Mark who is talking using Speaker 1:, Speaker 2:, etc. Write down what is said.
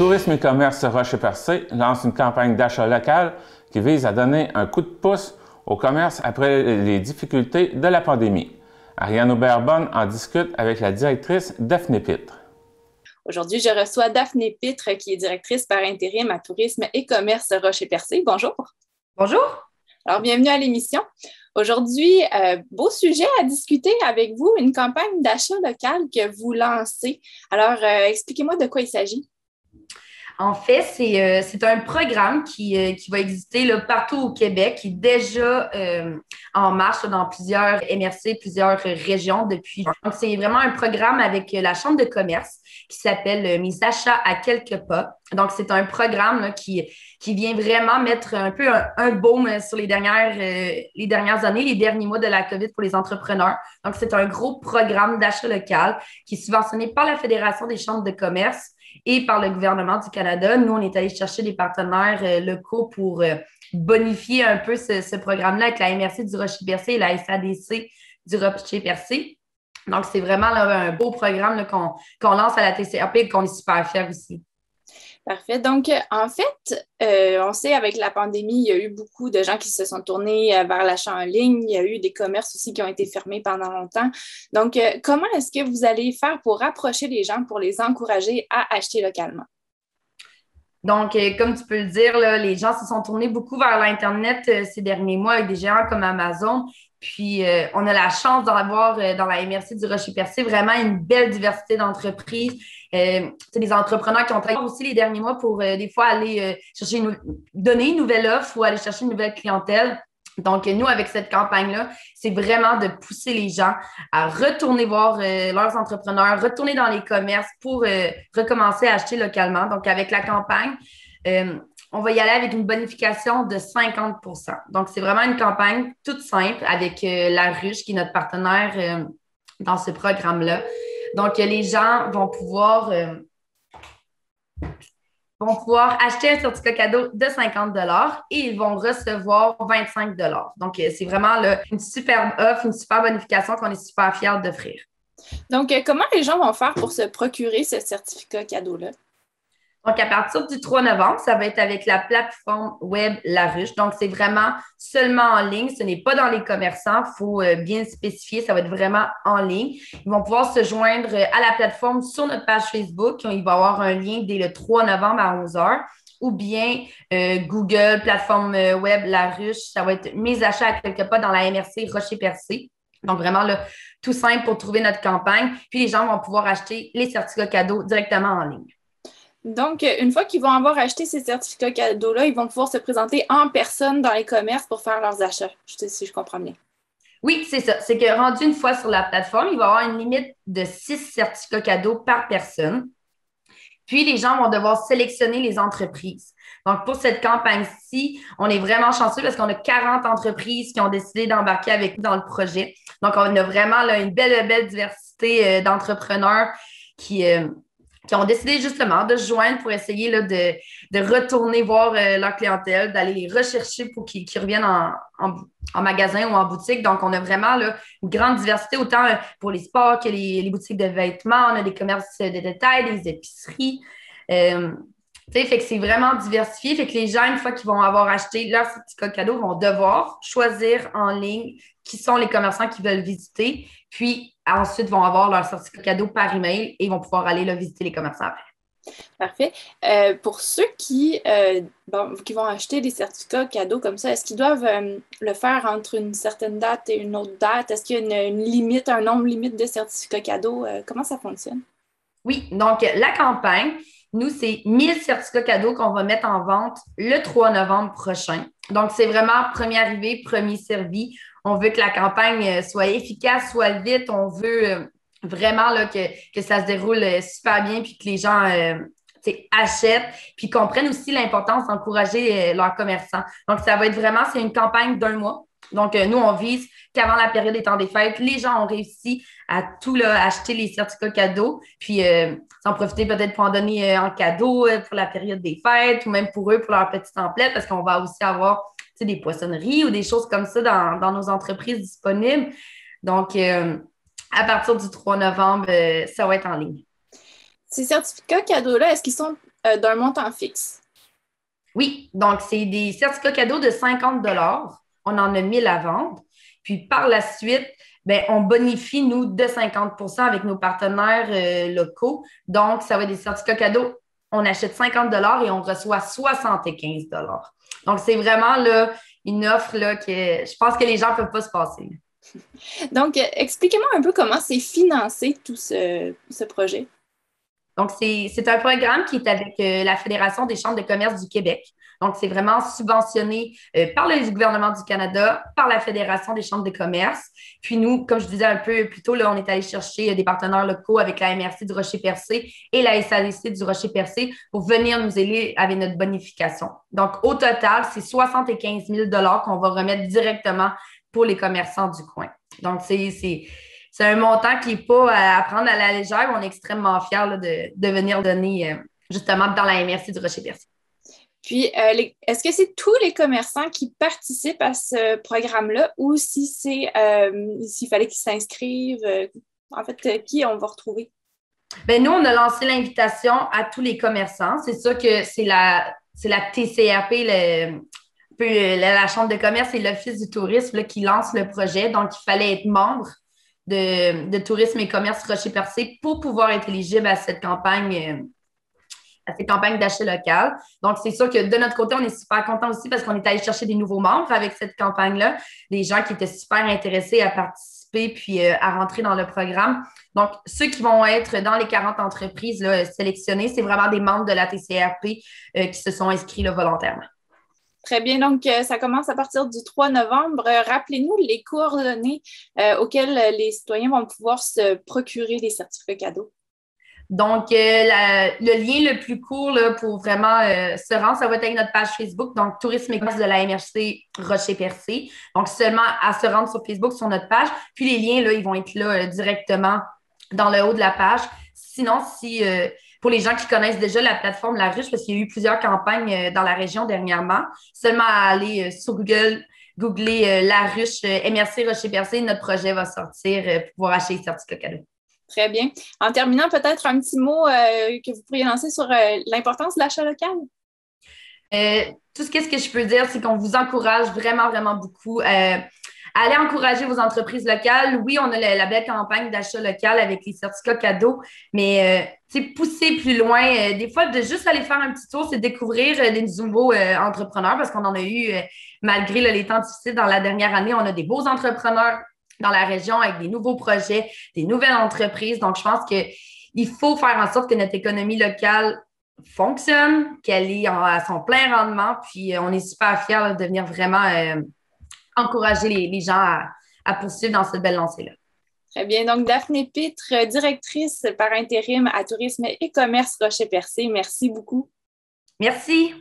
Speaker 1: Tourisme et commerce Rocher-Percé lance une campagne d'achat local qui vise à donner un coup de pouce au commerce après les difficultés de la pandémie. Ariane Aubert-Bonne en discute avec la directrice Daphné Pitre.
Speaker 2: Aujourd'hui, je reçois Daphné Pitre, qui est directrice par intérim à Tourisme et commerce Rocher-Percé. Bonjour.
Speaker 3: Bonjour.
Speaker 2: Alors, bienvenue à l'émission. Aujourd'hui, beau sujet à discuter avec vous, une campagne d'achat local que vous lancez. Alors, expliquez-moi de quoi il s'agit.
Speaker 3: En fait, c'est un programme qui va exister là, partout au Québec, qui est déjà en marche dans plusieurs MRC, plusieurs régions depuis. Donc, c'est vraiment un programme avec la Chambre de commerce qui s'appelle Mes achats à quelques pas. Donc, c'est un programme là, qui vient vraiment mettre un peu un baume sur les dernières années, les derniers mois de la COVID pour les entrepreneurs. Donc, c'est un gros programme d'achat local qui est subventionné par la Fédération des chambres de commerce et par le gouvernement du Canada. Nous, on est allé chercher des partenaires locaux pour bonifier un peu ce programme-là avec la MRC du Rocher-Percé et la SADC du Rocher-Percé. Donc, c'est vraiment là, un beau programme là, qu'on lance à la TCAP et qu'on est super fiers aussi.
Speaker 2: Parfait. Donc, en fait, on sait avec la pandémie, il y a eu beaucoup de gens qui se sont tournés vers l'achat en ligne. Il y a eu des commerces aussi qui ont été fermés pendant longtemps. Donc, comment est-ce que vous allez faire pour rapprocher les gens, pour les encourager à acheter localement?
Speaker 3: Donc, comme tu peux le dire, là, les gens se sont tournés beaucoup vers l'Internet ces derniers mois avec des géants comme Amazon. Puis, on a la chance d'avoir dans la MRC du Rocher-Percé vraiment une belle diversité d'entreprises. C'est des entrepreneurs qui ont travaillé aussi les derniers mois pour des fois aller donner une nouvelle offre ou aller chercher une nouvelle clientèle. Donc, nous, avec cette campagne-là, c'est vraiment de pousser les gens à retourner voir leurs entrepreneurs, retourner dans les commerces pour recommencer à acheter localement. Donc, avec la campagne, on va y aller avec une bonification de 50%. Donc, c'est vraiment une campagne toute simple avec La Ruche, qui est notre partenaire dans ce programme-là. Donc, les gens vont pouvoir acheter un certificat cadeau de 50 et ils vont recevoir 25 $. Donc, c'est vraiment là, une superbe offre, une super bonification qu'on est super fiers d'offrir.
Speaker 2: Donc, comment les gens vont faire pour se procurer ce certificat cadeau-là?
Speaker 3: Donc, à partir du 3 novembre, ça va être avec la plateforme web La Ruche. Donc, c'est vraiment seulement en ligne. Ce n'est pas dans les commerçants. Il faut bien spécifier. Ça va être vraiment en ligne. Ils vont pouvoir se joindre à la plateforme sur notre page Facebook. Il va y avoir un lien dès le 3 novembre à 11 h. Ou bien Google, plateforme web La Ruche. Ça va être Mes achats à quelques pas dans la MRC Rocher-Percé. Donc, vraiment, là, tout simple pour trouver notre campagne. Puis, les gens vont pouvoir acheter les certificats cadeaux directement en ligne.
Speaker 2: Donc, une fois qu'ils vont avoir acheté ces certificats cadeaux-là, ils vont pouvoir se présenter en personne dans les commerces pour faire leurs achats, si je comprends bien.
Speaker 3: Oui, c'est ça. C'est que rendu une fois sur la plateforme, il va y avoir une limite de 6 certificats cadeaux par personne. Puis, les gens vont devoir sélectionner les entreprises. Donc, pour cette campagne-ci, on est vraiment chanceux parce qu'on a 40 entreprises qui ont décidé d'embarquer avec nous dans le projet. Donc, on a vraiment là, une belle diversité d'entrepreneurs qui ont décidé justement de se joindre pour essayer là, de retourner voir leur clientèle, d'aller les rechercher pour qu'ils reviennent en magasin ou en boutique. Donc, on a vraiment là, une grande diversité, autant pour les sports que les boutiques de vêtements. On a des commerces de détail, des épiceries. Fait que c'est vraiment diversifié. Fait que les gens, une fois qu'ils vont avoir acheté leur certificat cadeau, vont devoir choisir en ligne qui sont les commerçants qu'ils veulent visiter. Puis, ensuite, vont avoir leur certificat cadeau par email et vont pouvoir aller là, visiter les commerçants après.
Speaker 2: Parfait. Pour ceux qui vont acheter des certificats cadeaux comme ça, est-ce qu'ils doivent le faire entre une certaine date et une autre date? Est-ce qu'il y a une limite, un nombre limite de certificats cadeaux? Comment ça fonctionne?
Speaker 3: Oui, donc la campagne, nous, c'est 1000 certificats cadeaux qu'on va mettre en vente le 3 novembre prochain. Donc, c'est vraiment premier arrivé, premier servi. On veut que la campagne soit efficace, soit vite. On veut vraiment là, que ça se déroule super bien puis que les gens achètent puis comprennent aussi l'importance d'encourager leurs commerçants. Donc, ça va être vraiment, c'est une campagne d'1 mois. Donc, nous, on vise qu'avant la période des temps des fêtes, les gens ont réussi à tout là, acheter les certificats cadeaux, puis s'en profiter peut-être pour en donner en cadeau pour la période des fêtes ou même pour eux, pour leur petite template, parce qu'on va aussi avoir des poissonneries ou des choses comme ça dans nos entreprises disponibles. Donc, à partir du 3 novembre, ça va être en ligne.
Speaker 2: Ces certificats cadeaux-là, est-ce qu'ils sont d'un montant fixe.
Speaker 3: Oui, donc c'est des certificats cadeaux de 50 $. On en a 1000 à vendre. Puis par la suite, ben, on bonifie, nous, de 50 % avec nos partenaires locaux. Donc, ça va être des certificats cadeaux. On achète 50 $ et on reçoit 75 $. Donc, c'est vraiment là, une offre là, que je pense que les gens ne peuvent pas se passer.
Speaker 2: Donc, expliquez-moi un peu comment c'est financé tout ce projet.
Speaker 3: Donc, c'est un programme qui est avec la Fédération des chambres de commerce du Québec. Donc, c'est vraiment subventionné par le gouvernement du Canada, par la Fédération des chambres de commerce. Puis nous, comme je disais un peu plus tôt, là, on est allé chercher des partenaires locaux avec la MRC du Rocher-Percé et la SADC du Rocher-Percé pour venir nous aider avec notre bonification. Donc, au total, c'est 75 000 $ qu'on va remettre directement pour les commerçants du coin. Donc, c'est un montant qui n'est pas à prendre à la légère. On est extrêmement fiers là, de venir donner justement dans la MRC du Rocher-Percé.
Speaker 2: Puis, est-ce que c'est tous les commerçants qui participent à ce programme-là ou si s'il fallait qu'ils s'inscrivent? En fait, qui on va retrouver?
Speaker 3: Bien, nous, on a lancé l'invitation à tous les commerçants. C'est sûr que c'est la TCRP, la Chambre de commerce et l'Office du tourisme là, qui lance le projet. Donc, il fallait être membre de Tourisme et Commerce Rocher-Percé pour pouvoir être éligible à cette campagne d'achat local. Donc, c'est sûr que de notre côté, on est super contents aussi parce qu'on est allé chercher des nouveaux membres avec cette campagne-là, des gens qui étaient super intéressés à participer puis à rentrer dans le programme. Donc, ceux qui vont être dans les 40 entreprises là, sélectionnées, c'est vraiment des membres de la TCRP qui se sont inscrits là, volontairement.
Speaker 2: Très bien. Donc, ça commence à partir du 3 novembre. Rappelez-nous les coordonnées auxquelles les citoyens vont pouvoir se procurer des certificats cadeaux.
Speaker 3: Donc, le lien le plus court là, pour vraiment se rendre, ça va être avec notre page Facebook, donc Tourisme et commerce de la MRC Rocher-Percé. Donc, seulement à se rendre sur Facebook, sur notre page. Puis, les liens, là, ils vont être là directement dans le haut de la page. Sinon, pour les gens qui connaissent déjà la plateforme La Ruche, parce qu'il y a eu plusieurs campagnes dans la région dernièrement, seulement à aller sur googler La Ruche MRC Rocher-Percé, notre projet va sortir pour pouvoir acheter les certificats cadeaux.
Speaker 2: Très bien. En terminant, peut-être un petit mot que vous pourriez lancer sur l'importance de l'achat local?
Speaker 3: Tout ce que je peux dire, c'est qu'on vous encourage vraiment, vraiment beaucoup allez encourager vos entreprises locales. Oui, on a la belle campagne d'achat local avec les certificats cadeaux, mais pousser plus loin. Des fois, de juste aller faire un petit tour, c'est découvrir des nouveaux entrepreneurs parce qu'on en a eu, malgré les temps difficiles dans la dernière année, on a des beaux entrepreneurs dans la région avec des nouveaux projets, des nouvelles entreprises. Donc, je pense qu'il faut faire en sorte que notre économie locale fonctionne, qu'elle est à son plein rendement. Puis, on est super fiers de venir vraiment encourager les gens à poursuivre dans cette belle lancée-là.
Speaker 2: Très bien. Donc, Daphné Pitre, directrice par intérim à Tourisme et Commerce Rocher-Percé. Merci beaucoup.
Speaker 3: Merci.